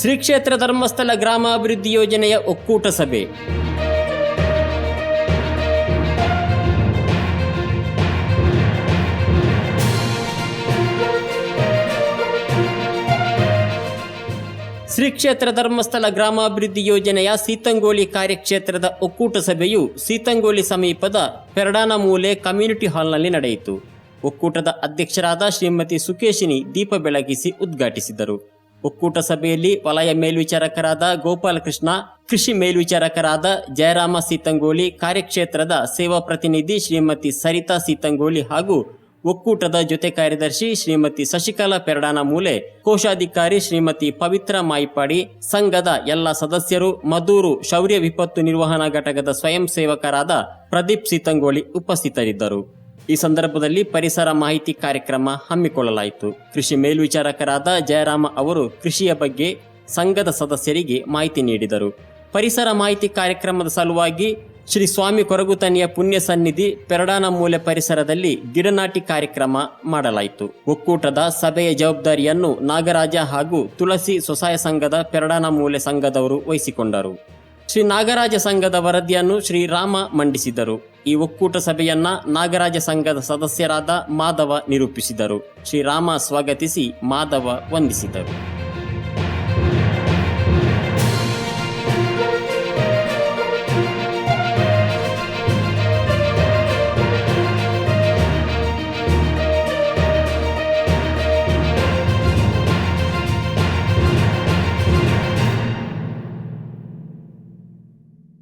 ಶ್ರೀ ಕ್ಷೇತ್ರ ಧರ್ಮಸ್ಥಳ ಗ್ರಾಮಾಭಿವೃದ್ಧಿ ಯೋಜನೆಯ ಒಕ್ಕೂಟ ಸಭೆ. ಶ್ರೀ ಕ್ಷೇತ್ರ ಧರ್ಮಸ್ಥಳ ಗ್ರಾಮಾಭಿವೃದ್ಧಿ ಯೋಜನೆಯ ಸೀತಂಗೋಳಿ ಕಾರ್ಯಕ್ಷೇತ್ರದ ಒಕ್ಕೂಟ ಸಭೆಯು ಸೀತಂಗೋಳಿ ಸಮೀಪದ ಪೆರಡಾನಮೂಲೆ ಕಮ್ಯುನಿಟಿ ಹಾಲ್ನಲ್ಲಿ ನಡೆಯಿತು. ಒಕ್ಕೂಟದ ಅಧ್ಯಕ್ಷರಾದ ಶ್ರೀಮತಿ ಸುಕೇಶಿನಿ ದೀಪ ಬೆಳಗಿಸಿ ಉದ್ಘಾಟಿಸಿದರು. ಒಕ್ಕೂಟ ಸಭೆಯಲ್ಲಿ ವಲಯ ಮೇಲ್ವಿಚಾರಕರಾದ ಗೋಪಾಲಕೃಷ್ಣ, ಕೃಷಿ ಮೇಲ್ವಿಚಾರಕರಾದ ಜಯರಾಮ ಸೀತಂಗೋಳಿ, ಕಾರ್ಯಕ್ಷೇತ್ರದ ಸೇವಾ ಪ್ರತಿನಿಧಿ ಶ್ರೀಮತಿ ಸರಿತಾ ಸೀತಂಗೋಳಿ ಹಾಗೂ ಒಕ್ಕೂಟದ ಜೊತೆ ಕಾರ್ಯದರ್ಶಿ ಶ್ರೀಮತಿ ಶಶಿಕಲಾ ಪೆರಡಾನಮೂಲೆ, ಕೋಶಾಧಿಕಾರಿ ಶ್ರೀಮತಿ ಪವಿತ್ರ ಮಾಯಿಪಾಡಿ, ಸಂಘದ ಎಲ್ಲ ಸದಸ್ಯರು, ಮದೂರು ಶೌರ್ಯ ವಿಪತ್ತು ನಿರ್ವಹಣಾ ಘಟಕದ ಸ್ವಯಂ ಸೇವಕರಾದ ಪ್ರದೀಪ್ ಸೀತಂಗೋಳಿ ಉಪಸ್ಥಿತರಿದ್ದರು. ಈ ಸಂದರ್ಭದಲ್ಲಿ ಪರಿಸರ ಮಾಹಿತಿ ಕಾರ್ಯಕ್ರಮ ಹಮ್ಮಿಕೊಳ್ಳಲಾಯಿತು. ಕೃಷಿ ಮೇಲ್ವಿಚಾರಕರಾದ ಜಯರಾಮ ಅವರು ಕೃಷಿಯ ಬಗ್ಗೆ ಸಂಘದ ಸದಸ್ಯರಿಗೆ ಮಾಹಿತಿ ನೀಡಿದರು. ಪರಿಸರ ಮಾಹಿತಿ ಕಾರ್ಯಕ್ರಮದ ಸಲುವಾಗಿ ಶ್ರೀ ಸ್ವಾಮಿ ಕೊರಗುತನಿಯ ಪುಣ್ಯ ಸನ್ನಿಧಿ ಪೆರಡಾನಮೂಲೆ ಪರಿಸರದಲ್ಲಿ ಗಿಡನಾಟಿ ಕಾರ್ಯಕ್ರಮ ಮಾಡಲಾಯಿತು. ಒಕ್ಕೂಟದ ಸಭೆಯ ಜವಾಬ್ದಾರಿಯನ್ನು ನಾಗರಾಜ ಹಾಗೂ ತುಳಸಿ ಸ್ವಸಹಾಯ ಸಂಘದ ಪೆರಡಾನಮೂಲೆ ಸಂಘದವರು ವಹಿಸಿಕೊಂಡರು. ಶ್ರೀ ನಾಗರಾಜ ಸಂಘದ ವರದಿಯನ್ನು ಶ್ರೀರಾಮ ಮಂಡಿಸಿದರು. ಈ ಒಕ್ಕೂಟ ಸಭೆಯನ್ನ ನಾಗರಾಜ ಸಂಘದ ಸದಸ್ಯರಾದ ಮಾಧವ ನಿರೂಪಿಸಿದರು. ಶ್ರೀರಾಮ ಸ್ವಾಗತಿಸಿ ಮಾಧವ ವಂದಿಸಿದರು.